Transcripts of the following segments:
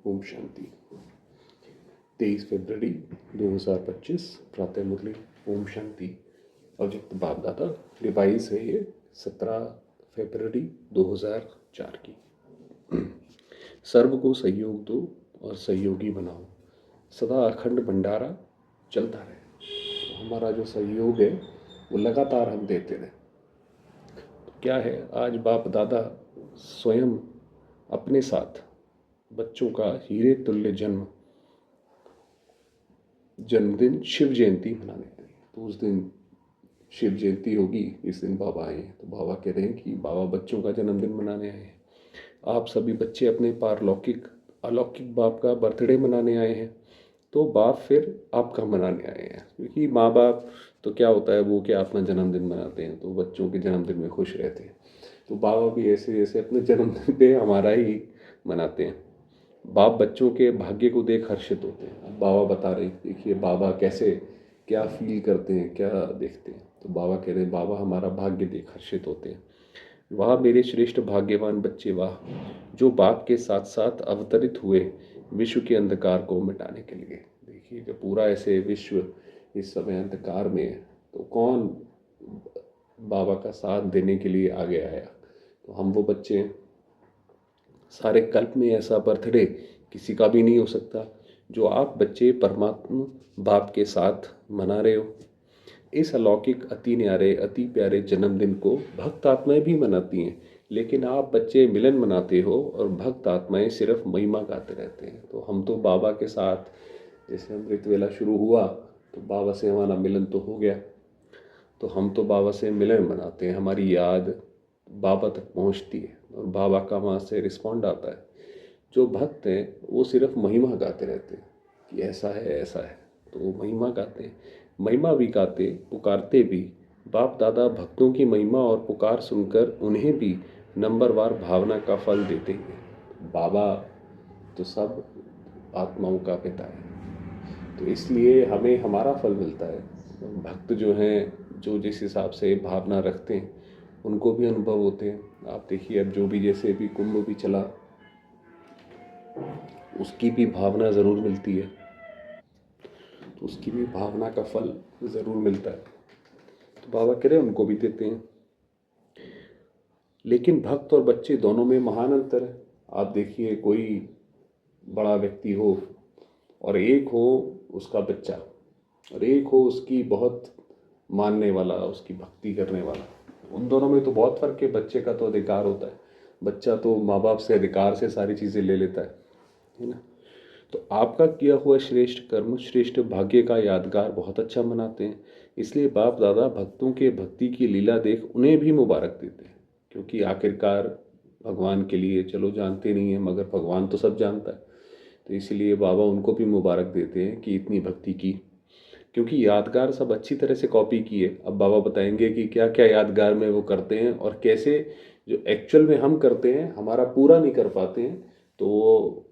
ओम शांति। 23 फरवरी 2025 प्रातः मुरली। ओम शांति। अव्यक्त बाप दादा रिवाइज है ये 17 फरवरी 2004 की। सर्व को सहयोग दो और सहयोगी बनाओ, सदा अखंड भंडारा चलता रहे। तो हमारा जो सहयोग है वो लगातार हम देते रहें। तो क्या है, आज बाप दादा स्वयं अपने साथ बच्चों का हीरे तुल्य जन्मदिन शिव जयंती मनाने आए। तो उस दिन शिव जयंती होगी, इस दिन बाबा आए हैं। तो बाबा कह रहे हैं कि बाबा बच्चों का जन्मदिन मनाने आए हैं। आप सभी बच्चे अपने पारलौकिक अलौकिक बाप का बर्थडे मनाने आए हैं। तो बाप फिर आपका मनाने आए हैं, क्योंकि माँ बाप तो क्या होता है, वो क्या अपना जन्मदिन मनाते हैं तो बच्चों के जन्मदिन में खुश रहते हैं। तो बाबा भी ऐसे ऐसे अपने जन्मदिन पे हमारा ही मनाते हैं। बाप बच्चों के भाग्य को देख हर्षित होते हैं। अब बाबा बता रहे हैं, देखिए बाबा कैसे क्या फील करते हैं, क्या देखते हैं। तो बाबा कह रहे हैं, बाबा हमारा भाग्य देख हर्षित होते हैं। वाह मेरे श्रेष्ठ भाग्यवान बच्चे, वाह जो बाप के साथ साथ अवतरित हुए विश्व के अंधकार को मिटाने के लिए। देखिए जब पूरा ऐसे विश्व इस समय अंधकार में है, तो कौन बाबा का साथ देने के लिए आगे आया। तो हम वो बच्चे हैं। सारे कल्प में ऐसा बर्थडे किसी का भी नहीं हो सकता जो आप बच्चे परमात्मा बाप के साथ मना रहे हो। इस अलौकिक अति न्यारे अति प्यारे जन्मदिन को भक्त आत्माएं भी मनाती हैं, लेकिन आप बच्चे मिलन मनाते हो और भक्त आत्माएं सिर्फ महिमा गाते रहते हैं। तो हम तो बाबा के साथ, जैसे अमृत वेला शुरू हुआ तो बाबा से हमारा मिलन तो हो गया, तो हम तो बाबा से मिलन मनाते हैं। हमारी याद बाबा तक पहुंचती है और बाबा का वहाँ से रिस्पॉन्ड आता है। जो भक्त हैं वो सिर्फ महिमा गाते रहते हैं कि ऐसा है ऐसा है, तो वो महिमा गाते हैं। महिमा भी गाते, पुकारते भी। बाप दादा भक्तों की महिमा और पुकार सुनकर उन्हें भी नंबरवार भावना का फल देते हैं। बाबा तो सब आत्माओं का पिता है, तो इसलिए हमें हमारा फल मिलता है। भक्त जो हैं, जो जिस हिसाब से भावना रखते हैं, उनको भी अनुभव होते हैं। आप देखिए अब जो भी, जैसे भी कुंभ भी चला, उसकी भी भावना ज़रूर मिलती है, तो उसकी भी भावना का फल ज़रूर मिलता है। तो बाबा कह रहे हैं उनको भी देते हैं। लेकिन भक्त और बच्चे दोनों में महान अंतर है। आप देखिए कोई बड़ा व्यक्ति हो और एक हो उसका बच्चा और एक हो उसकी बहुत मानने वाला, उसकी भक्ति करने वाला। उन दोनों में तो बहुत फ़र्क है। बच्चे का तो अधिकार होता है, बच्चा तो माँ बाप से अधिकार से सारी चीज़ें ले लेता है ना। तो आपका किया हुआ श्रेष्ठ कर्म, श्रेष्ठ भाग्य का यादगार बहुत अच्छा मनाते हैं। इसलिए बाप दादा भक्तों के भक्ति की लीला देख उन्हें भी मुबारक देते हैं, क्योंकि आखिरकार भगवान के लिए चलो जानते नहीं हैं, मगर भगवान तो सब जानता है। तो इसलिए बाबा उनको भी मुबारक देते हैं कि इतनी भक्ति की, क्योंकि यादगार सब अच्छी तरह से कॉपी किए। अब बाबा बताएंगे कि क्या क्या यादगार में वो करते हैं और कैसे जो एक्चुअल में हम करते हैं हमारा पूरा नहीं कर पाते हैं, तो वो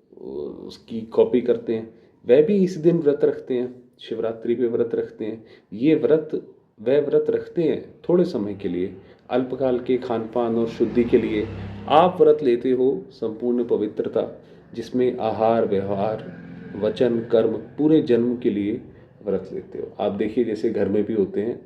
उसकी कॉपी करते हैं। वह भी इस दिन व्रत रखते हैं, शिवरात्रि पे व्रत रखते हैं। ये व्रत वह व्रत रखते हैं थोड़े समय के लिए, अल्पकाल के खान पान और शुद्धि के लिए। आप व्रत लेते हो संपूर्ण पवित्रता, जिसमें आहार व्यवहार वचन कर्म पूरे जन्म के लिए व्रत लेते हो। आप देखिए जैसे घर में भी होते हैं,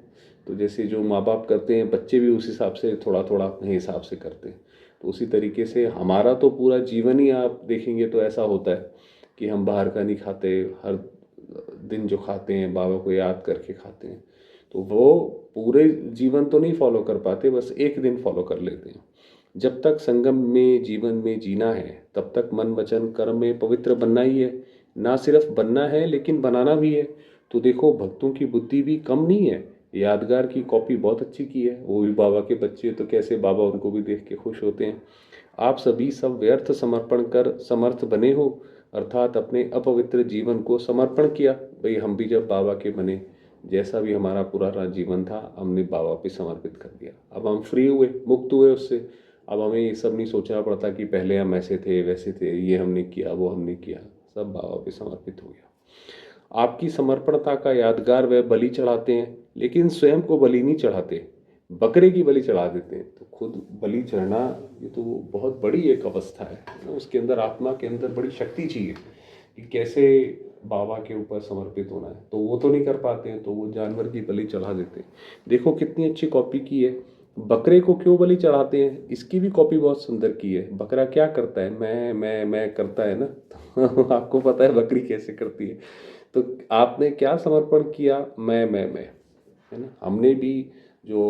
तो जैसे जो माँ बाप करते हैं बच्चे भी उस हिसाब से थोड़ा थोड़ा अपने हिसाब से करते हैं। तो उसी तरीके से हमारा तो पूरा जीवन ही आप देखेंगे तो ऐसा होता है कि हम बाहर का नहीं खाते, हर दिन जो खाते हैं बाबा को याद करके खाते हैं। तो वो पूरे जीवन तो नहीं फॉलो कर पाते, बस एक दिन फॉलो कर लेते हैं। जब तक संगम में जीवन में जीना है तब तक मन वचन कर्म में पवित्र बनना ही है। ना सिर्फ बनना है लेकिन बनाना भी है। तो देखो भक्तों की बुद्धि भी कम नहीं है, यादगार की कॉपी बहुत अच्छी की है। वो भी बाबा के बच्चे, तो कैसे बाबा उनको भी देख के खुश होते हैं। आप सभी सब व्यर्थ समर्पण कर समर्थ बने हो, अर्थात अपने अपवित्र जीवन को समर्पण किया। भाई हम भी जब बाबा के बने, जैसा भी हमारा पुराना जीवन था हमने बाबा पे समर्पित कर दिया। अब हम फ्री हुए, मुक्त हुए उससे। अब हमें ये सब नहीं सोचना पड़ता कि पहले हम ऐसे थे वैसे थे, ये हमने किया वो हमने किया, सब बाबा पे समर्पित हो गया। आपकी समर्पणता का यादगार वह बलि चढ़ाते हैं, लेकिन स्वयं को बलि नहीं चढ़ाते। बकरे की बलि चढ़ा देते हैं। तो खुद बलि चढ़ना ये तो बहुत बड़ी एक अवस्था है ना, उसके अंदर आत्मा के अंदर बड़ी शक्ति चाहिए कि कैसे बाबा के ऊपर समर्पित होना है। तो वो तो नहीं कर पाते हैं, तो वो जानवर की बलि चढ़ा देते हैं। देखो कितनी अच्छी कॉपी की है। बकरे को क्यों बलि चढ़ाते हैं, इसकी भी कॉपी बहुत सुंदर की है। बकरा क्या करता है, मैं करता है ना आपको पता है बकरी कैसे करती है। तो आपने क्या समर्पण किया, मैं, है ना। हमने भी जो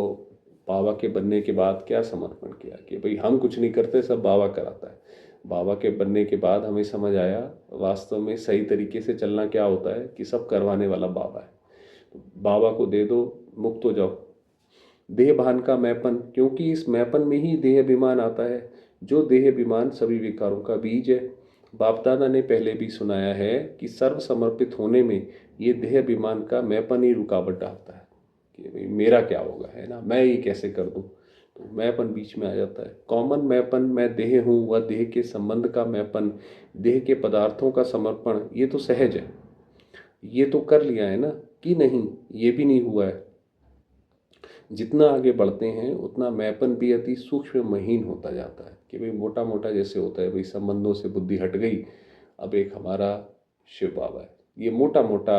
बाबा के बनने के बाद क्या समर्पण किया कि भाई हम कुछ नहीं करते, सब बाबा कराता है। बाबा के बनने के बाद हमें समझ आया वास्तव में सही तरीके से चलना क्या होता है कि सब करवाने वाला बाबा है। तो बाबा को दे दो, मुक्त हो जाओ। देह भान का मैपन, क्योंकि इस मैपन में ही देह अभिमान आता है। जो देह अभिमान सभी विकारों का बीज है। बाप दादा ने पहले भी सुनाया है कि सर्व समर्पित होने में ये देह अभिमान का मैपन ही रुकावट डालता है कि भाई मेरा क्या होगा, है ना, मैं ये कैसे कर दूं। तो मैपन बीच में आ जाता है। कॉमन मैपन, मैं देह हूँ, वह देह के संबंध का मैपन, देह के पदार्थों का समर्पण, ये तो सहज है, ये तो कर लिया है ना। कि नहीं, ये भी नहीं हुआ है। जितना आगे बढ़ते हैं उतना मैपन भी अति सूक्ष्म महीन होता जाता है कि भाई मोटा मोटा जैसे होता है, भाई संबंधों से बुद्धि हट गई, अब एक हमारा शिव बाबा है। ये मोटा मोटा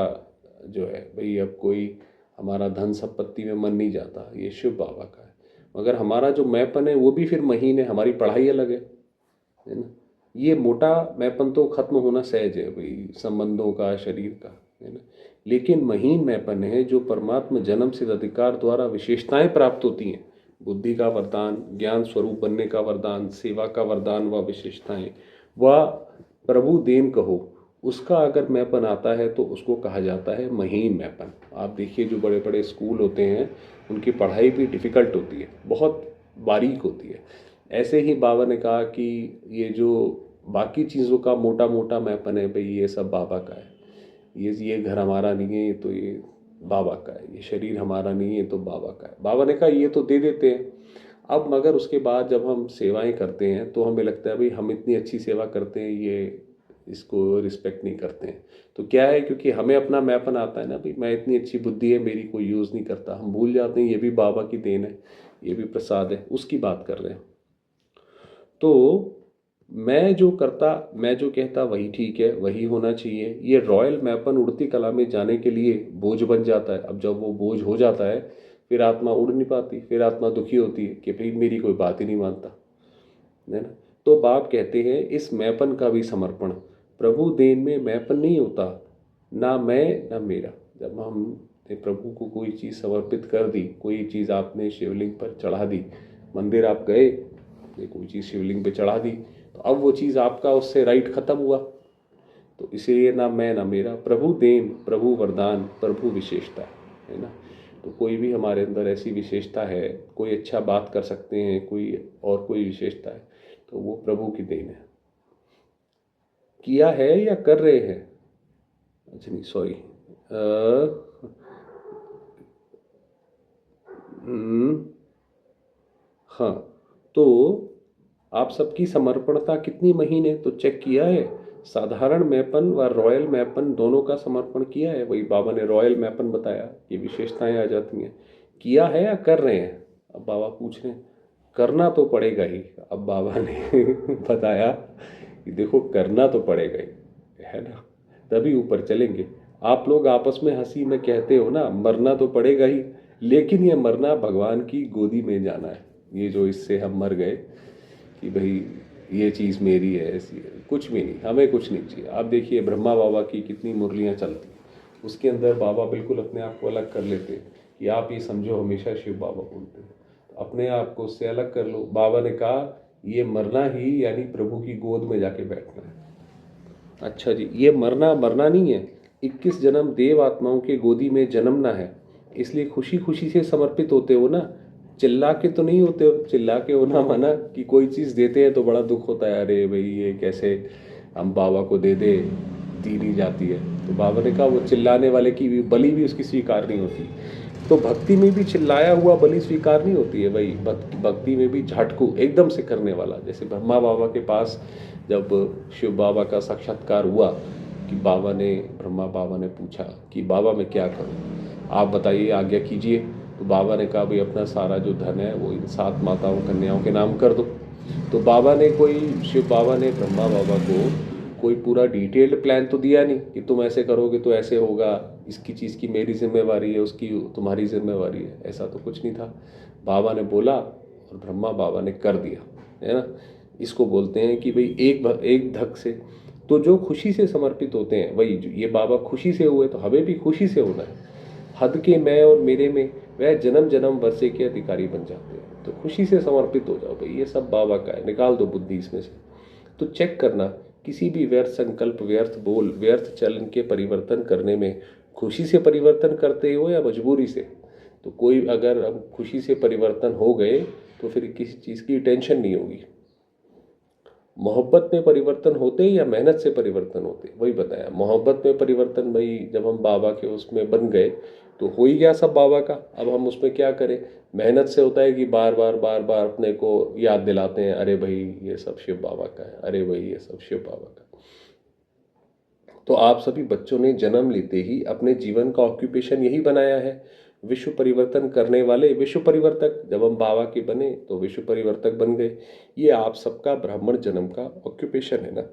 जो है भाई, अब कोई हमारा धन संपत्ति में मन नहीं जाता, ये शिव बाबा का है। मगर हमारा जो मैपन है वो भी फिर महीन है, हमारी पढ़ाई अलग है ना। ये मोटा मैपन तो खत्म होना सहज है भाई, संबंधों का, शरीर का, है ना। लेकिन महीन मैपन है जो परमात्मा जन्म सिद्ध अधिकार द्वारा विशेषताएं प्राप्त होती हैं। बुद्धि का वरदान, ज्ञान स्वरूप बनने का वरदान, सेवा का वरदान व विशेषताएं, वह प्रभु देन कहो, उसका अगर मैपन आता है तो उसको कहा जाता है महीन मैपन। आप देखिए जो बड़े बड़े स्कूल होते हैं उनकी पढ़ाई भी डिफ़िकल्ट होती है, बहुत बारीक होती है। ऐसे ही बाबा ने कहा कि ये जो बाकी चीज़ों का मोटा मोटा मैपन है भाई, ये सब बाबा का है। ये घर हमारा नहीं है, ये तो ये बाबा का है। ये शरीर हमारा नहीं है, तो बाबा का है। बाबा ने कहा ये तो दे देते हैं। अब मगर उसके बाद जब हम सेवाएं करते हैं तो हमें लगता है भाई हम इतनी अच्छी सेवा करते हैं, ये इसको रिस्पेक्ट नहीं करते हैं। तो क्या है, क्योंकि हमें अपना मैपन आता है ना भाई, मैं इतनी अच्छी बुद्धि है मेरी, कोई यूज़ नहीं करता। हम भूल जाते हैं ये भी बाबा की देन है, ये भी प्रसाद है, उसकी बात कर रहे हैं। तो मैं जो करता, मैं जो कहता वही ठीक है, वही होना चाहिए। ये रॉयल मैपन उड़ती कला में जाने के लिए बोझ बन जाता है। अब जब वो बोझ हो जाता है फिर आत्मा उड़ नहीं पाती, फिर आत्मा दुखी होती है कि भाई मेरी कोई बात ही नहीं मानता, है ना। तो बाप कहते हैं इस मैपन का भी समर्पण, प्रभु देन में मैपन नहीं होता, ना मैं ना मेरा। जब हमने प्रभु को कोई चीज़ समर्पित कर दी, कोई चीज़ आपने शिवलिंग पर चढ़ा दी, मंदिर आप गए, कोई चीज़ शिवलिंग पे चढ़ा दी, तो अब वो चीज़ आपका, उससे राइट खत्म हुआ। तो इसीलिए ना मैं ना मेरा, प्रभु देन, प्रभु वरदान, प्रभु विशेषता, है ना। तो कोई भी हमारे अंदर ऐसी विशेषता है, कोई अच्छा बात कर सकते हैं, कोई और कोई विशेषता है, तो वो प्रभु की देन है। किया है या कर रहे हैं, अच्छा नहीं सॉरी, हाँ। तो आप सबकी समर्पणता कितनी महीन है, तो चेक किया है। साधारण मैपन व रॉयल मैपन दोनों का समर्पण किया है। वही बाबा ने रॉयल मैपन बताया, ये विशेषताएं आ जाती हैं। किया है या कर रहे हैं। अब बाबा पूछ रहे हैं, करना तो पड़ेगा ही। अब बाबा ने बताया कि देखो करना तो पड़ेगा ही, है ना, तभी ऊपर चलेंगे। आप लोग आपस में हंसी में कहते हो ना मरना तो पड़ेगा ही, लेकिन ये मरना भगवान की गोदी में जाना है। ये जो इससे हम मर गए कि भाई ये चीज़ मेरी है, ऐसी है, कुछ भी नहीं, हमें कुछ नहीं चाहिए। आप देखिए ब्रह्मा बाबा की कितनी मुरलियाँ चलती हैं, उसके अंदर बाबा बिल्कुल अपने आप को अलग कर लेते हैं कि आप ये समझो हमेशा शिव बाबा बोलते हैं, तो अपने आप को उससे अलग कर लो। बाबा ने कहा ये मरना ही यानी प्रभु की गोद में जाके बैठना है। अच्छा जी, ये मरना मरना नहीं है, 21 जन्म देव आत्माओं के गोदी में जन्मना है। इसलिए खुशी खुशी से समर्पित होते हो ना, चिल्ला के तो नहीं होते हो। चिल्ला के होना माना कि कोई चीज़ देते हैं तो बड़ा दुख होता है, अरे भाई ये कैसे हम बाबा को दे दे, दी नहीं जाती है। तो बाबा ने कहा वो चिल्लाने वाले की भी बलि भी उसकी स्वीकार नहीं होती। तो भक्ति में भी चिल्लाया हुआ बलि स्वीकार नहीं होती है भाई। भक्ति में भी झटकू एकदम से करने वाला, जैसे ब्रह्मा बाबा के पास जब शिव बाबा का साक्षात्कार हुआ कि ब्रह्मा बाबा ने पूछा कि बाबा मैं क्या करूं, आप बताइए, आज्ञा कीजिए। तो बाबा ने कहा भाई अपना सारा जो धन है वो इन 7 माताओं कन्याओं के नाम कर दो। तो बाबा ने शिव बाबा ने ब्रह्मा बाबा को कोई पूरा डिटेल्ड प्लान तो दिया नहीं कि तुम ऐसे करोगे तो ऐसे होगा, इसकी चीज़ की मेरी जिम्मेवारी है, उसकी तुम्हारी जिम्मेवारी है, ऐसा तो कुछ नहीं था। बाबा ने बोला और ब्रह्मा बाबा ने कर दिया, है ना। इसको बोलते हैं कि भाई एक धक से, तो जो खुशी से समर्पित होते हैं वही, ये बाबा खुशी से हुए तो हमें भी खुशी से होना है। हद के मैं और मेरे में वह जन्म जन्म वर्षे के अधिकारी बन जाते हैं। तो खुशी से समर्पित हो जाओ भाई, ये सब बाबा का है, निकाल दो बुद्धि इसमें से। तो चेक करना, किसी भी व्यर्थ संकल्प, व्यर्थ बोल, व्यर्थ चलन के परिवर्तन करने में खुशी से परिवर्तन करते हो या मजबूरी से। तो कोई अगर हम खुशी से परिवर्तन हो गए तो फिर किसी चीज़ की टेंशन नहीं होगी। मोहब्बत में परिवर्तन होते या मेहनत से परिवर्तन होते, वही बताया। मोहब्बत में परिवर्तन भाई जब हम बाबा के उसमें बन गए तो हो ही गया सब बाबा का। अब हम उसमें क्या करें। मेहनत से होता है कि बार बार अपने को याद दिलाते हैं, अरे भाई ये सब शिव बाबा का है, अरे भाई ये सब शिव बाबा का। तो आप सभी बच्चों ने जन्म लेते ही अपने जीवन का ऑक्यूपेशन यही बनाया है, विश्व परिवर्तन करने वाले विश्व परिवर्तक। जब हम बाबा के बने तो विश्व परिवर्तक बन गए। ये आप सबका ब्राह्मण जन्म का ऑक्यूपेशन है ना।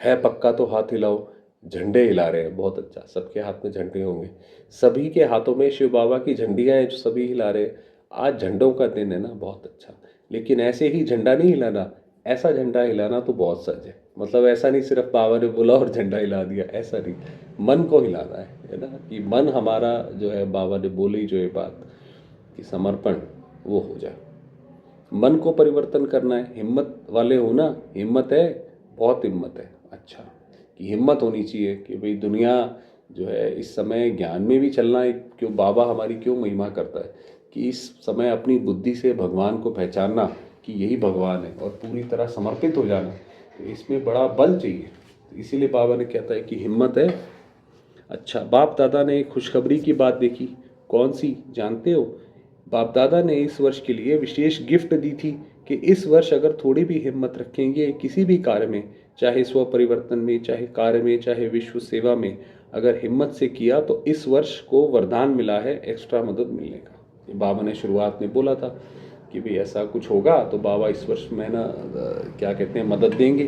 है पक्का तो हाथ हिलाओ। झंडे हिला रहे हैं, बहुत अच्छा, सबके हाथ में झंडे होंगे। सभी के हाथों में शिव बाबा की झंडियां हैं जो सभी हिला रहे हैं। आज झंडों का दिन है ना, बहुत अच्छा। लेकिन ऐसे ही झंडा नहीं हिलाना, ऐसा झंडा हिलाना तो बहुत सच है। मतलब ऐसा नहीं सिर्फ बाबा ने बोला और झंडा हिला दिया, ऐसा नहीं। मन को हिलाना है ना, कि मन हमारा जो है, बाबा ने बोली जो ये बात कि समर्पण वो हो जाए। मन को परिवर्तन करना है, हिम्मत वाले हो ना। हिम्मत है, बहुत हिम्मत है। अच्छा, कि हिम्मत होनी चाहिए कि भाई दुनिया जो है इस समय ज्ञान में भी चलना है। क्यों बाबा हमारी क्यों महिमा करता है कि इस समय अपनी बुद्धि से भगवान को पहचानना कि यही भगवान है और पूरी तरह समर्पित हो जाना, तो इसमें बड़ा बल चाहिए। तो इसीलिए बाबा ने कहता है कि हिम्मत है। अच्छा, बाप दादा ने एक खुशखबरी की बात देखी। कौन सी जानते हो। बाप दादा ने इस वर्ष के लिए विशेष गिफ्ट दी थी कि इस वर्ष अगर थोड़ी भी हिम्मत रखेंगे किसी भी कार्य में, चाहे स्व परिवर्तन में, चाहे कार्य में, चाहे विश्व सेवा में, अगर हिम्मत से किया तो इस वर्ष को वरदान मिला है एक्स्ट्रा मदद मिलने का। ये बाबा ने शुरुआत में बोला था कि भाई ऐसा कुछ होगा तो बाबा इस वर्ष में ना क्या कहते हैं, मदद देंगे।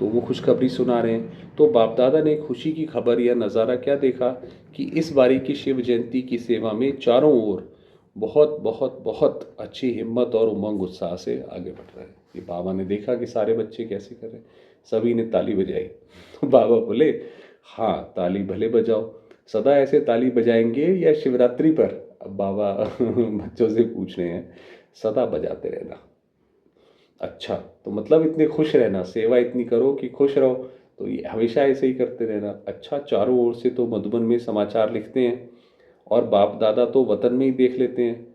तो वो खुशखबरी सुना रहे हैं। तो बाप दादा ने खुशी की खबर या नज़ारा क्या देखा कि इस बारी की शिव जयंती की सेवा में चारों ओर बहुत बहुत बहुत अच्छी हिम्मत और उमंग उत्साह से आगे बढ़ रहे हैं। ये बाबा ने देखा कि सारे बच्चे कैसे कर रहे हैं, सभी ने ताली बजाई। तो बाबा बोले हाँ ताली भले बजाओ, सदा ऐसे ताली बजाएंगे या शिवरात्रि पर। अब बाबा बच्चों से पूछ रहे हैं, सदा बजाते रहना। अच्छा, तो मतलब इतने खुश रहना, सेवा इतनी करो कि खुश रहो, तो ये हमेशा ऐसे ही करते रहना। अच्छा, चारों ओर से तो मधुबन में समाचार लिखते हैं और बाप दादा तो वतन में ही देख लेते हैं।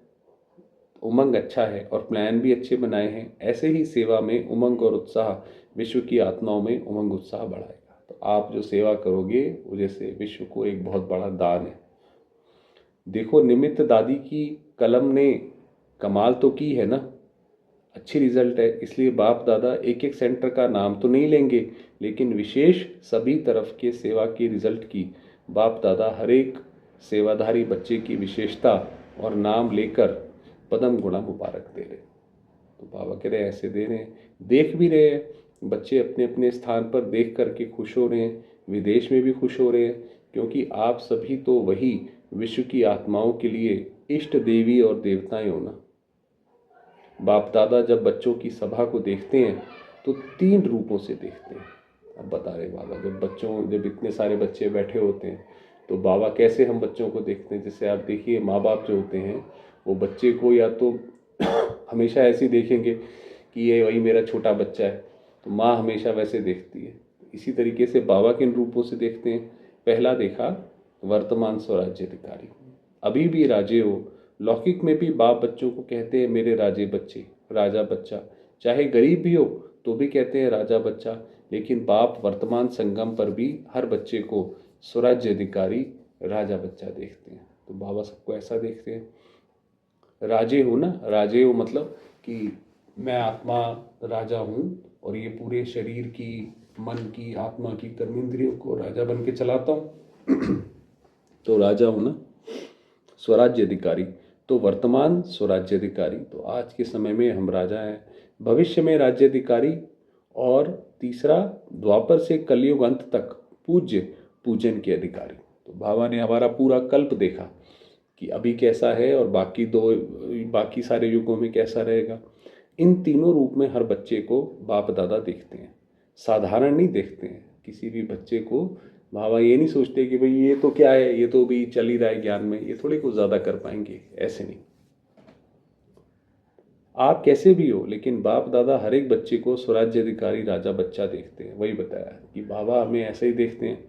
उमंग अच्छा है और प्लान भी अच्छे बनाए हैं। ऐसे ही सेवा में उमंग और उत्साह विश्व की आत्माओं में उमंग उत्साह बढ़ाएगा। तो आप जो सेवा करोगे वो जैसे विश्व को एक बहुत बड़ा दान है। देखो निमित्त दादी की कलम ने कमाल तो की है ना, अच्छी रिजल्ट है। इसलिए बाप दादा एक एक सेंटर का नाम तो नहीं लेंगे, लेकिन विशेष सभी तरफ के सेवा की रिजल्ट की बाप दादा हर एक सेवाधारी बच्चे की विशेषता और नाम लेकर पदम गुणा मुबारक दे रहे। तो बाबा कह रहे हैं ऐसे दे रहे हैं, देख भी रहे हैं बच्चे अपने अपने स्थान पर देख करके खुश हो रहे हैं, विदेश में भी खुश हो रहे हैं, क्योंकि आप सभी तो वही विश्व की आत्माओं के लिए इष्ट देवी और देवताएं हो ना। बाप दादा जब बच्चों की सभा को देखते हैं तो 3 रूपों से देखते हैं। अब बता रहे बाबा, जब इतने सारे बच्चे बैठे होते हैं तो बाबा कैसे हम बच्चों को देखते हैं। जैसे आप देखिए माँ बाप जो होते हैं वो बच्चे को या तो हमेशा ऐसे ही देखेंगे कि ये वही मेरा छोटा बच्चा है, तो माँ हमेशा वैसे देखती है। इसी तरीके से बाबा किन रूपों से देखते हैं। पहला देखा वर्तमान स्वराज्याधिकारी, अभी भी राजे हो। लौकिक में भी बाप बच्चों को कहते हैं मेरे राजे बच्चे, राजा बच्चा। चाहे गरीब भी हो तो भी कहते हैं राजा बच्चा। लेकिन बाप वर्तमान संगम पर भी हर बच्चे को स्वराज्य अधिकारी, राजा बच्चा देखते हैं। तो बाबा सबको ऐसा देखते हैं। राजे हो ना, राजे हो मतलब कि मैं आत्मा राजा हूँ और ये पूरे शरीर की, मन की, आत्मा की, कर्मेंद्रियों को राजा बन के चलाता हूँ। तो राजा हो ना। स्वराज्याधिकारी, तो वर्तमान स्वराज्याधिकारी, तो आज के समय में हम राजा हैं, भविष्य में राज्याधिकारी, और तीसरा द्वापर से कलयुग अंत तक पूज्य पूजन के अधिकारी। तो बाबा ने हमारा पूरा कल्प देखा कि अभी कैसा है और बाकी सारे युगों में कैसा रहेगा। इन तीनों रूप में हर बच्चे को बाप दादा देखते हैं, साधारण नहीं देखते हैं। किसी भी बच्चे को बाबा ये नहीं सोचते कि भाई ये तो क्या है, ये तो भी चल ही रहा है ज्ञान में, ये थोड़ी कुछ ज़्यादा कर पाएंगे, ऐसे नहीं। आप कैसे भी हो, लेकिन बाप दादा हर एक बच्चे को स्वराज्याधिकारी राजा बच्चा देखते हैं। वही बताया कि बाबा हमें ऐसे ही देखते हैं।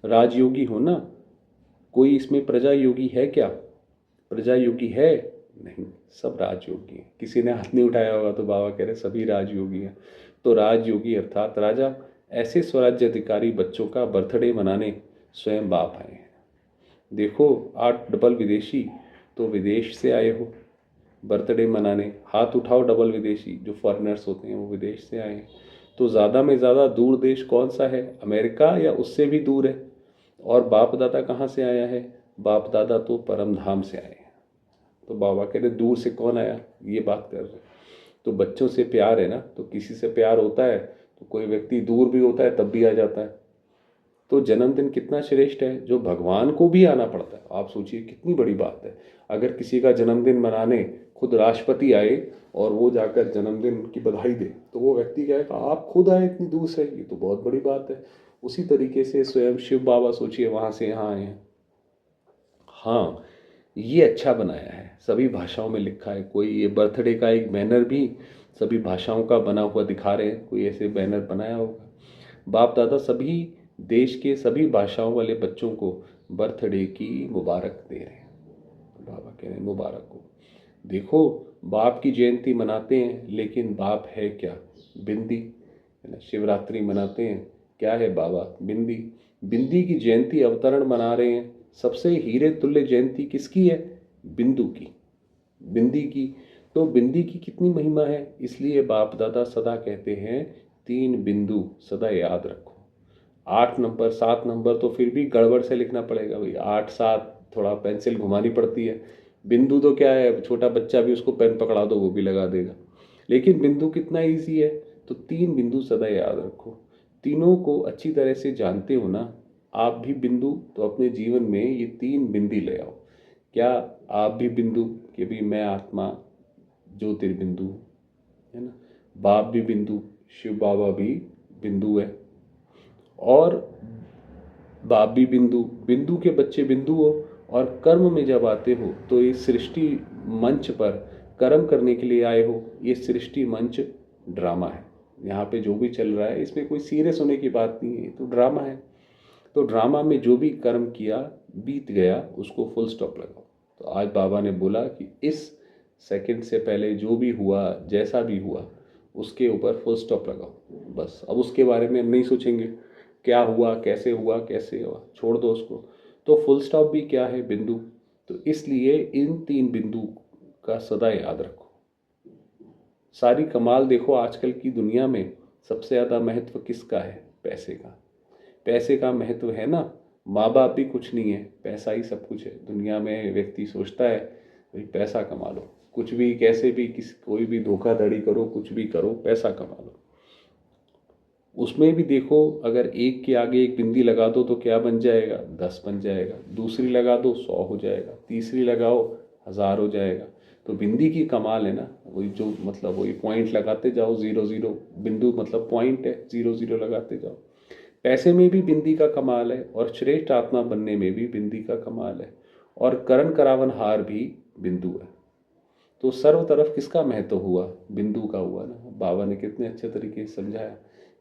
राजयोगी हो ना, कोई इसमें प्रजा योगी है क्या? प्रजा योगी है नहीं, सब राजयोगी हैं। किसी ने हाथ नहीं उठाया होगा तो बाबा कह रहे सभी राजयोगी हैं। तो राजयोगी अर्थात राजा, ऐसे स्वराज्याधिकारी बच्चों का बर्थडे मनाने स्वयं बाप आए हैं। देखो 8 डबल विदेशी तो विदेश से आए हो बर्थडे मनाने, हाथ उठाओ डबल विदेशी, जो फॉरेनर्स होते हैं वो विदेश से आए हैं। तो ज़्यादा में ज़्यादा दूर देश कौन सा है? अमेरिका या उससे भी दूर है? और बाप दादा कहाँ से आया है? बाप दादा तो परम धाम से आए हैं। तो बाबा कह रहे दूर से कौन आया, ये बात कर रहे। तो बच्चों से प्यार है ना, तो किसी से प्यार होता है तो कोई व्यक्ति दूर भी होता है तब भी आ जाता है। तो जन्मदिन कितना श्रेष्ठ है, जो भगवान को भी आना पड़ता है। आप सोचिए कितनी बड़ी बात है। अगर किसी का जन्मदिन मनाने खुद राष्ट्रपति आए और वो जाकर जन्मदिन की बधाई दे, तो वो व्यक्ति कहेगा आप खुद आए इतनी दूर से, ये तो बहुत बड़ी बात है। उसी तरीके से स्वयं शिव बाबा सोचिए वहाँ से यहाँ आए हैं। हाँ, ये अच्छा बनाया है, सभी भाषाओं में लिखा है। कोई ये बर्थडे का एक बैनर भी सभी भाषाओं का बना हुआ दिखा रहे हैं, कोई ऐसे बैनर बनाया होगा। बाप दादा सभी देश के सभी भाषाओं वाले बच्चों को बर्थडे की मुबारक दे रहे हैं। बाबा कह रहे हैं मुबारक हो। देखो बाप की जयंती मनाते हैं, लेकिन बाप है क्या? बिंदी है ना। शिवरात्रि मनाते हैं, क्या है बाबा? बिंदी। बिंदी की जयंती अवतरण मना रहे हैं। सबसे हीरे तुल्य जयंती किसकी है? बिंदु की, बिंदी की। तो बिंदी की कितनी महिमा है, इसलिए बाप दादा सदा कहते हैं 3 बिंदु सदा याद रखो। 8 नंबर 7 नंबर तो फिर भी गड़बड़ से लिखना पड़ेगा भाई, 8 7 थोड़ा पेंसिल घुमानी पड़ती है। बिंदु तो क्या है, छोटा बच्चा भी उसको पेन पकड़ा दो वो भी लगा देगा। लेकिन बिंदु कितना ईजी है, तो 3 बिंदु सदा याद रखो। तीनों को अच्छी तरह से जानते हो ना आप भी बिंदु, तो अपने जीवन में ये 3 बिंदी ले आओ। क्या आप भी बिंदु कि भी मैं आत्मा ज्योतिर्बिंदु है ना। बाप भी बिंदु, शिव बाबा भी बिंदु है, और बाप भी बिंदु, बिंदु के बच्चे बिंदु हो। और कर्म में जब आते हो तो इस सृष्टि मंच पर कर्म करने के लिए आए हो। ये सृष्टि मंच ड्रामा है, यहाँ पे जो भी चल रहा है इसमें कोई सीरियस होने की बात नहीं है, तो ड्रामा है। तो ड्रामा में जो भी कर्म किया बीत गया उसको फुल स्टॉप लगाओ। तो आज बाबा ने बोला कि इस सेकंड से पहले जो भी हुआ जैसा भी हुआ उसके ऊपर फुल स्टॉप लगाओ बस। अब उसके बारे में हम नहीं सोचेंगे क्या हुआ कैसे हुआ, छोड़ दो उसको। तो फुल स्टॉप भी क्या है? बिंदु। तो इसलिए इन 3 बिंदु का सदा याद रखो। सारी कमाल देखो आजकल की दुनिया में सबसे ज़्यादा महत्व किसका है? पैसे का। पैसे का महत्व है ना। माँ बाप भी कुछ नहीं है, पैसा ही सब कुछ है दुनिया में। व्यक्ति सोचता है भाई पैसा कमा लो, कुछ भी कैसे भी कोई भी धोखाधड़ी करो, कुछ भी करो, पैसा कमा लो। उसमें भी देखो अगर एक के आगे एक बिंदी लगा दो तो क्या बन जाएगा? 10 बन जाएगा। दूसरी लगा दो 100 हो जाएगा। तीसरी लगाओ 1000 हो जाएगा। तो बिंदी की कमाल है ना, वही जो मतलब वही पॉइंट लगाते जाओ, 0 0 बिंदु मतलब पॉइंट है, 0 0 लगाते जाओ। पैसे में भी बिंदी का कमाल है, और श्रेष्ठ आत्मा बनने में भी बिंदी का कमाल है, और करण करावन हार भी बिंदु है। तो सर्व तरफ किसका महत्व हुआ? बिंदु का हुआ ना। बाबा ने कितने अच्छे तरीके से समझाया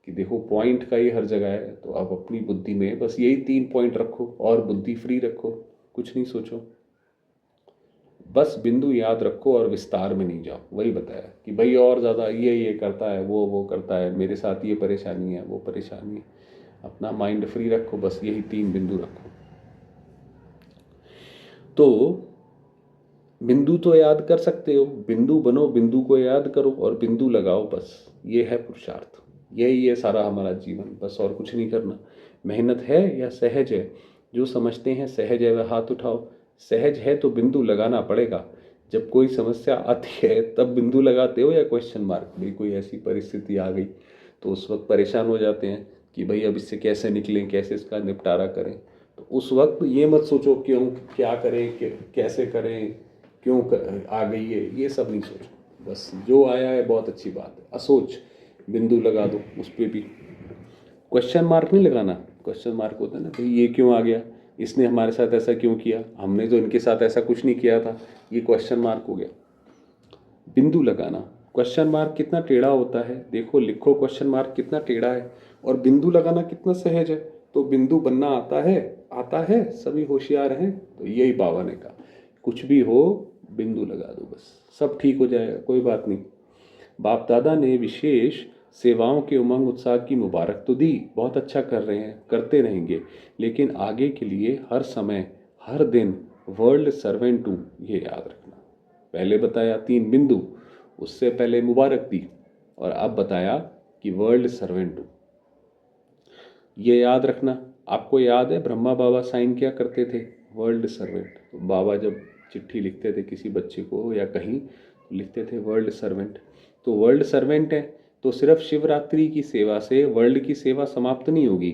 कि देखो पॉइंट का ही हर जगह है। तो आप अपनी बुद्धि में बस यही 3 पॉइंट रखो और बुद्धि फ्री रखो, कुछ नहीं सोचो, बस बिंदु याद रखो और विस्तार में नहीं जाओ। वही बताया कि भाई और ज़्यादा ये करता है, वो करता है, मेरे साथ ये परेशानी है, वो परेशानी है। अपना माइंड फ्री रखो, बस यही 3 बिंदु रखो। तो बिंदु तो याद कर सकते हो, बिंदु बनो, बिंदु को याद करो और बिंदु लगाओ, बस ये है पुरुषार्थ। यही है सारा हमारा जीवन, बस और कुछ नहीं करना। मेहनत है या सहज है, जो समझते हैं सहज है वह हाथ उठाओ। सहज है तो बिंदु लगाना पड़ेगा। जब कोई समस्या आती है तब बिंदु लगाते हो या क्वेश्चन मार्क? भाई कोई ऐसी परिस्थिति आ गई तो उस वक्त परेशान हो जाते हैं कि भाई अब इससे कैसे निकलें, कैसे इसका निपटारा करें। तो उस वक्त ये मत सोचो क्यों, क्या करें, कैसे करें, क्यों आ गई है, ये सब नहीं सोचो। बस जो आया है बहुत अच्छी बात है, असोच बिंदु लगा दो उस पर भी। क्वेश्चन मार्क नहीं लगाना। क्वेश्चन मार्क होता है ना, भाई ये क्यों आ गया, इसने हमारे साथ ऐसा क्यों किया, हमने तो इनके साथ ऐसा कुछ नहीं किया था, ये क्वेश्चन मार्क हो गया। बिंदु लगाना। क्वेश्चन मार्क कितना टेढ़ा होता है, देखो लिखो क्वेश्चन मार्क कितना टेढ़ा है, और बिंदु लगाना कितना सहज है। तो बिंदु बनना आता है, सभी होशियार हैं। तो यही बाबा ने कहा, कुछ भी हो बिंदु लगा दो, बस सब ठीक हो जाएगा, कोई बात नहीं। बाप दादा ने विशेष सेवाओं के उमंग उत्साह की मुबारक तो दी, बहुत अच्छा कर रहे हैं, करते रहेंगे, लेकिन आगे के लिए हर समय हर दिन वर्ल्ड सर्वेंट हूँ, ये याद रखना। पहले बताया 3 बिंदु, उससे पहले मुबारक दी, और अब बताया कि वर्ल्ड सर्वेंट हूँ, ये याद रखना। आपको याद है ब्रह्मा बाबा साइन क्या करते थे? World servant. तो बाबा जब चिट्ठी लिखते थे किसी बच्चे को या कहीं, तो लिखते थे वर्ल्ड सर्वेंट। तो वर्ल्ड सर्वेंट है तो सिर्फ शिवरात्रि की सेवा से वर्ल्ड की सेवा समाप्त नहीं होगी।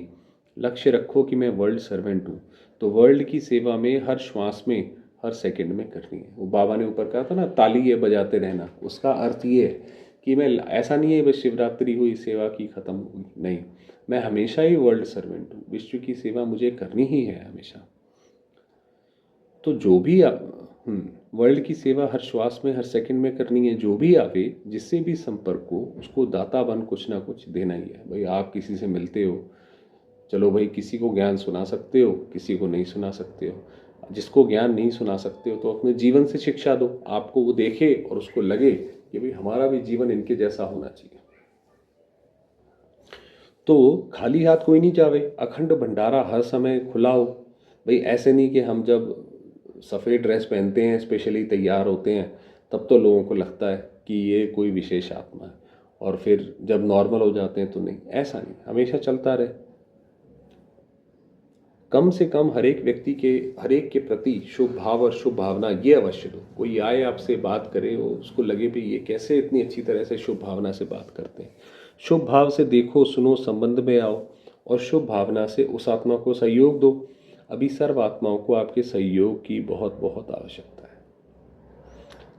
लक्ष्य रखो कि मैं वर्ल्ड सर्वेंट हूँ, तो वर्ल्ड की सेवा में हर श्वास में हर सेकंड में करनी है। वो बाबा ने ऊपर कहा था ना, ताली ये बजाते रहना, उसका अर्थ ये है कि मैं, ऐसा नहीं है बस शिवरात्रि हुई सेवा की ख़त्म हुई, नहीं, मैं हमेशा ही वर्ल्ड सर्वेंट हूँ, विश्व की सेवा मुझे करनी ही है हमेशा। तो जो भी वर्ल्ड की सेवा हर श्वास में हर सेकंड में करनी है। जो भी आवे, जिससे भी संपर्क हो, उसको दाता बन कुछ ना कुछ देना ही है। भाई आप किसी से मिलते हो, चलो भाई किसी को ज्ञान सुना सकते हो, किसी को नहीं सुना सकते हो। जिसको ज्ञान नहीं सुना सकते हो तो अपने जीवन से शिक्षा दो, आपको वो देखे और उसको लगे कि भाई हमारा भी जीवन इनके जैसा होना चाहिए। तो खाली हाथ कोई नहीं जावे, अखंड भंडारा हर समय खुला हो। भाई ऐसे नहीं कि हम जब सफ़ेद ड्रेस पहनते हैं, स्पेशली तैयार होते हैं, तब तो लोगों को लगता है कि ये कोई विशेष आत्मा है, और फिर जब नॉर्मल हो जाते हैं तो नहीं। ऐसा नहीं, हमेशा चलता रहे। कम से कम हर एक के प्रति शुभ भाव और शुभ भावना ये अवश्य दो। कोई आए आपसे बात करे, वो उसको लगे भी ये कैसे इतनी अच्छी तरह से शुभ भावना से बात करते हैं। शुभ भाव से देखो सुनो, संबंध में आओ, और शुभ भावना से उस आत्मा को सहयोग दो। अभी सर्व आत्माओं को आपके सहयोग की बहुत बहुत आवश्यकता है,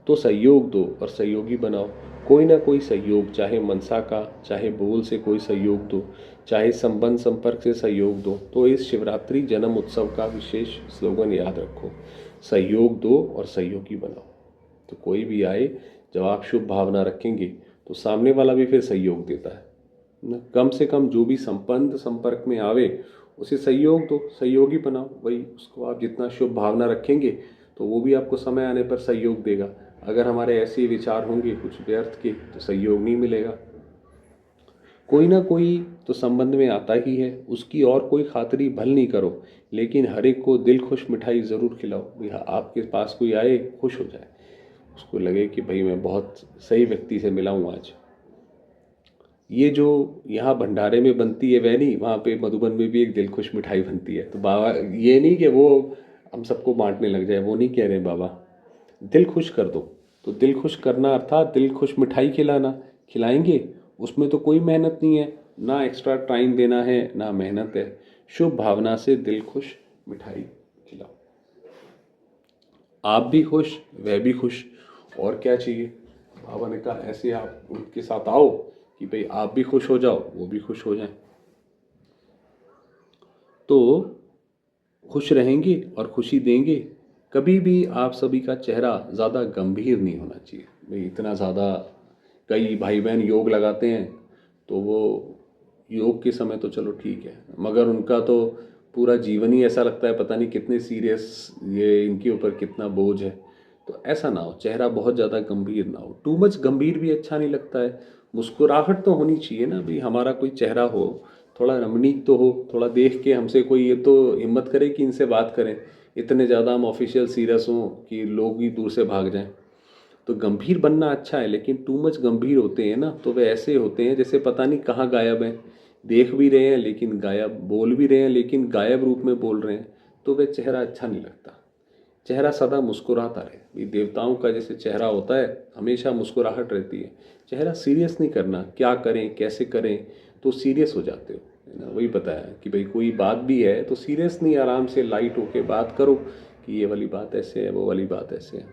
तो सहयोग दो और सहयोगी बनाओ। कोई ना कोई सहयोग, चाहे मनसा का, चाहे बोल से कोई सहयोग दो, चाहे संबंध संपर्क से सहयोग दो। तो इस शिवरात्रि जन्म उत्सव का विशेष स्लोगन याद रखो, सहयोग दो और सहयोगी बनाओ। तो कोई भी आए, जब आप शुभ भावना रखेंगे तो सामने वाला भी फिर सहयोग देता है। कम से कम जो भी संबंध संपर्क में आवे उसे सहयोग दो, सहयोगी बनाओ। वही उसको आप जितना शुभ भावना रखेंगे तो वो भी आपको समय आने पर सहयोग देगा। अगर हमारे ऐसे विचार होंगे कुछ व्यर्थ के, तो सहयोग नहीं मिलेगा। कोई ना कोई तो संबंध में आता ही है, उसकी और कोई खातरी भल नहीं करो, लेकिन हर एक को दिल खुश मिठाई ज़रूर खिलाओ। भैया आपके पास कोई आए, खुश हो जाए, उसको लगे कि भाई मैं बहुत सही व्यक्ति से मिला हूँ आज। ये जो यहाँ भंडारे में बनती है वह नहीं, वहाँ पे मधुबन में भी एक दिल खुश मिठाई बनती है। तो बाबा ये नहीं कि वो हम सबको बांटने लग जाए, वो नहीं कह रहे बाबा, दिल खुश कर दो। तो दिल खुश करना अर्थात दिल खुश मिठाई खिलाना, खिलाएंगे, उसमें तो कोई मेहनत नहीं है, ना एक्स्ट्रा टाइम देना है ना मेहनत है। शुभ भावना से दिल खुश मिठाई खिलाओ, आप भी खुश, वह भी खुश, और क्या चाहिए। बाबा ने कहा ऐसे आप उनके साथ आओ कि भाई आप भी खुश हो जाओ, वो भी खुश हो जाए। तो खुश रहेंगे और खुशी देंगे। कभी भी आप सभी का चेहरा ज़्यादा गंभीर नहीं होना चाहिए। भाई इतना ज़्यादा, कई भाई बहन योग लगाते हैं तो वो योग के समय तो चलो ठीक है, मगर उनका तो पूरा जीवन ही ऐसा लगता है पता नहीं कितने सीरियस, ये इनके ऊपर कितना बोझ है। तो ऐसा ना हो, चेहरा बहुत ज़्यादा गंभीर ना हो। टू मच गंभीर भी अच्छा नहीं लगता है। मुस्कुराहट तो होनी चाहिए ना, भाई हमारा कोई चेहरा हो, थोड़ा रमणीक तो हो, थोड़ा देख के हमसे कोई ये तो हिम्मत करे कि इनसे बात करें। इतने ज़्यादा हम ऑफिशियल सीरियस हों कि लोग ही दूर से भाग जाएं। तो गंभीर बनना अच्छा है, लेकिन टू मच गंभीर होते हैं ना तो वे ऐसे होते हैं जैसे पता नहीं कहाँ गायब हैं, देख भी रहे हैं लेकिन गायब, बोल भी रहे हैं लेकिन गायब रूप में बोल रहे हैं। तो वह चेहरा अच्छा नहीं लगता। चेहरा सदा मुस्कुराता रहे। भाई देवताओं का जैसे चेहरा होता है, हमेशा मुस्कुराहट रहती है। चेहरा सीरियस नहीं करना, क्या करें कैसे करें, तो सीरियस हो जाते हो, है ना। वही बताया कि भाई कोई बात भी है तो सीरियस नहीं, आराम से लाइट होके बात करो कि ये वाली बात ऐसे है, वो वाली बात ऐसे है।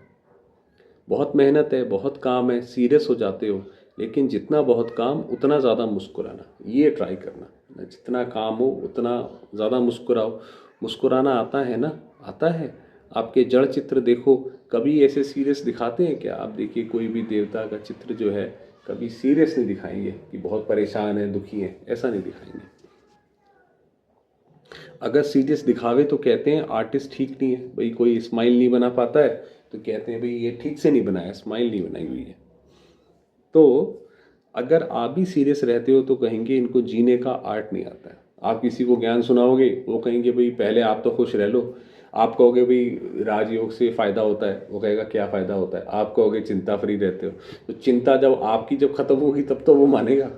बहुत मेहनत है, बहुत काम है, सीरियस हो जाते हो। लेकिन जितना बहुत काम उतना ज़्यादा मुस्कुराना, ये ट्राई करना। जितना काम हो उतना ज़्यादा मुस्कुराओ। मुस्कुराना आता है ना, आता है। आपके जड़ चित्र देखो, कभी ऐसे सीरियस दिखाते हैं क्या? आप देखिए कोई भी देवता का चित्र जो है, कभी सीरियस नहीं दिखाएंगे कि बहुत परेशान है, दुखी है, ऐसा नहीं दिखाएंगे। अगर सीरियस दिखावे तो कहते हैं आर्टिस्ट ठीक नहीं है। भाई कोई स्माइल नहीं बना पाता है तो कहते हैं भाई ये ठीक से नहीं बनाया, स्माइल नहीं बनाई हुई है। तो अगर आप भी सीरियस रहते हो तो कहेंगे इनको जीने का आर्ट नहीं आता है। आप किसी को ज्ञान सुनाओगे, वो कहेंगे भाई पहले आप तो खुश रह लो। आप कहोगे भाई राजयोग से फ़ायदा होता है, वो कहेगा क्या फ़ायदा होता है। आप कहोगे चिंता फ्री रहते हो, तो चिंता जब आपकी जब ख़त्म होगी तब तो वो मानेगा,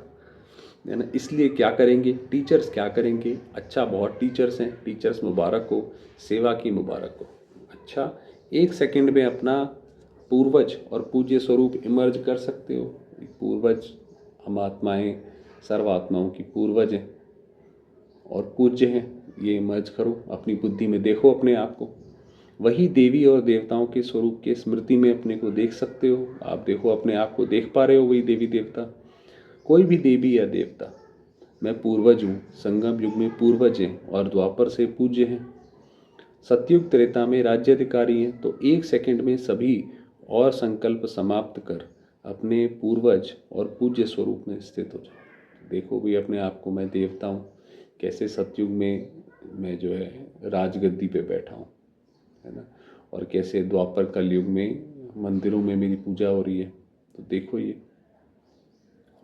है ना। इसलिए क्या करेंगे टीचर्स, क्या करेंगे? अच्छा, बहुत टीचर्स हैं, टीचर्स मुबारक हो, सेवा की मुबारक हो। अच्छा, 1 सेकंड में अपना पूर्वज और पूज्य स्वरूप इमर्ज कर सकते हो। पूर्वज, हम आत्माएं सर्वात्माओं की पूर्वज हैं और पूज्य हैं, ये इमर्ज करो, अपनी बुद्धि में देखो अपने आप को। वही देवी और देवताओं के स्वरूप के स्मृति में अपने को देख सकते हो। आप देखो अपने आप को, देख पा रहे हो वही देवी देवता। कोई भी देवी या देवता, मैं पूर्वज हूँ, संगम युग में पूर्वज हैं और द्वापर से पूज्य हैं। सतयुग त्रेता में राज्याधिकारी हैं। तो 1 सेकंड में सभी और संकल्प समाप्त कर अपने पूर्वज और पूज्य स्वरूप में स्थित हो जाओ। देखो भी अपने आप को, मैं देवता हूँ, कैसे सतयुग में मैं जो है राजगद्दी पे बैठा हूँ, है ना। और कैसे द्वापर कलयुग में मंदिरों में मेरी पूजा हो रही है। तो देखो ये।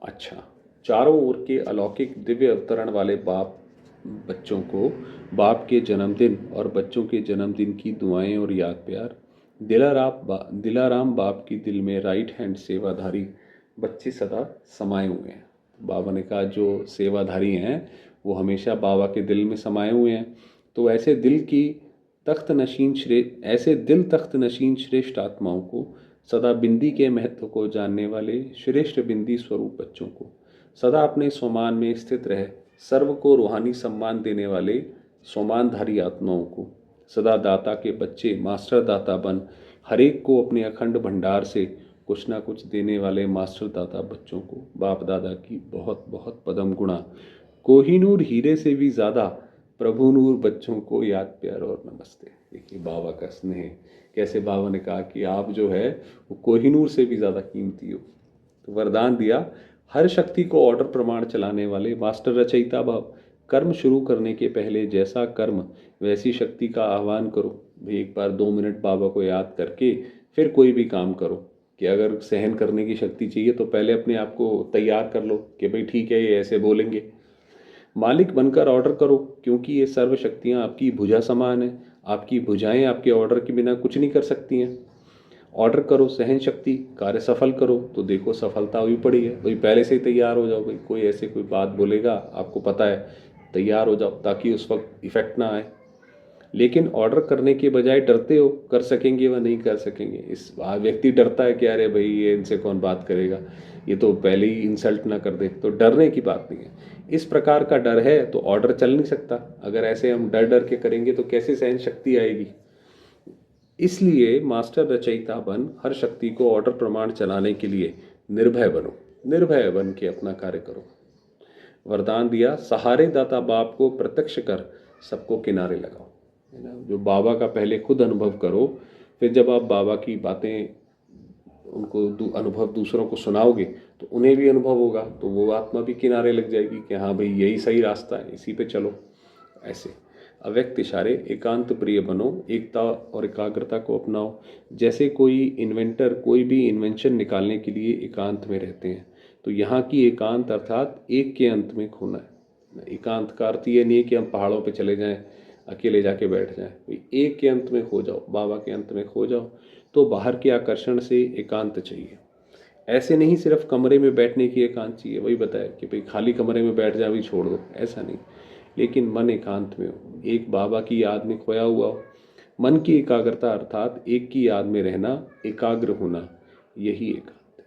अच्छा, चारों ओर के अलौकिक दिव्य अवतरण वाले बाप बच्चों को बाप के जन्मदिन और बच्चों के जन्मदिन की दुआएं और याद प्यार। दिलाराम बाप की दिल में राइट हैंड सेवाधारी बच्चे सदा समाये हुए हैं। बाबा ने कहा जो सेवाधारी हैं वो हमेशा बाबा के दिल में समाये हुए हैं। तो ऐसे दिल तख्त नशीन श्रेष्ठ आत्माओं को, सदा बिंदी के महत्व को जानने वाले श्रेष्ठ बिंदी स्वरूप बच्चों को, सदा अपने स्वमान में स्थित रहे सर्व को रूहानी सम्मान देने वाले स्वमानधारी आत्माओं को, सदा दाता के बच्चे मास्टर दाता बन हरेक को अपने अखंड भंडार से कुछ ना कुछ देने वाले मास्टर दाता बच्चों को बाप दादा की बहुत बहुत पदम गुणा। कोहिनूर हीरे से भी ज़्यादा प्रभु नूर बच्चों को याद प्यार और नमस्ते। देखिए बाबा का स्नेह, कैसे बाबा ने कहा कि आप जो है वो कोहिनूर से भी ज़्यादा कीमती हो। तो वरदान दिया, हर शक्ति को ऑर्डर प्रमाण चलाने वाले मास्टर रचयिता भाव, कर्म शुरू करने के पहले जैसा कर्म वैसी शक्ति का आह्वान करो। भाई एक बार 2 मिनट बाबा को याद करके फिर कोई भी काम करो। कि अगर सहन करने की शक्ति चाहिए तो पहले अपने आप को तैयार कर लो कि भाई ठीक है ये ऐसे बोलेंगे। मालिक बनकर ऑर्डर करो, क्योंकि ये सर्व शक्तियाँ आपकी भुजा समान है। आपकी भुजाएं आपके ऑर्डर के बिना कुछ नहीं कर सकती हैं। ऑर्डर करो सहन शक्ति, कार्य सफल करो, तो देखो सफलता हुई पड़ी है। भाई पहले से ही तैयार हो जाओ। भाई कोई ऐसे कोई बात बोलेगा आपको पता है, तैयार हो जाओ ताकि उस वक्त इफेक्ट ना आए। लेकिन ऑर्डर करने के बजाय डरते हो, कर सकेंगे व नहीं कर सकेंगे। इस व्यक्ति डरता है कि अरे भाई ये इनसे कौन बात करेगा, ये तो पहले ही इंसल्ट ना कर दे। तो डरने की बात नहीं है। इस प्रकार का डर है तो ऑर्डर चल नहीं सकता। अगर ऐसे हम डर डर के करेंगे तो कैसे सहन शक्ति आएगी। इसलिए मास्टर रचयिता बन हर शक्ति को ऑर्डर प्रमाण चलाने के लिए निर्भय बनो। निर्भय बन के अपना कार्य करो। वरदान दिया, सहारे दाता बाप को प्रत्यक्ष कर सबको किनारे लगाओ, है ना। जो बाबा का पहले खुद अनुभव करो, फिर जब आप बाबा की बातें उनको अनुभव दूसरों को सुनाओगे तो उन्हें भी अनुभव होगा, तो वो आत्मा भी किनारे लग जाएगी कि हाँ भाई यही सही रास्ता है, इसी पे चलो। ऐसे अव्यक्त इशारे, एकांत प्रिय बनो, एकता और एकाग्रता को अपनाओ। जैसे कोई इन्वेंटर कोई भी इन्वेंशन निकालने के लिए एकांत में रहते हैं, तो यहाँ की एकांत अर्थात एक के अंत में खोना है। एकांत का अर्थ ये नहीं है कि हम पहाड़ों पे चले जाएं, अकेले जाके बैठ जाएं। एक के अंत में खो जाओ, बाबा के अंत में खो जाओ। तो बाहर के आकर्षण से एकांत चाहिए। ऐसे नहीं सिर्फ कमरे में बैठने की एकांत चाहिए। वही बताया कि भाई खाली कमरे में बैठ जा भी छोड़ दो, ऐसा नहीं। लेकिन मन एकांत में हो, एक बाबा की याद में खोया हुआ हो। मन की एकाग्रता अर्थात एक की याद में रहना, एकाग्र होना, यही एकांत है।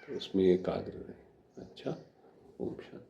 तो उसमें एकाग्र रहे। अच्छा, ओम शांति।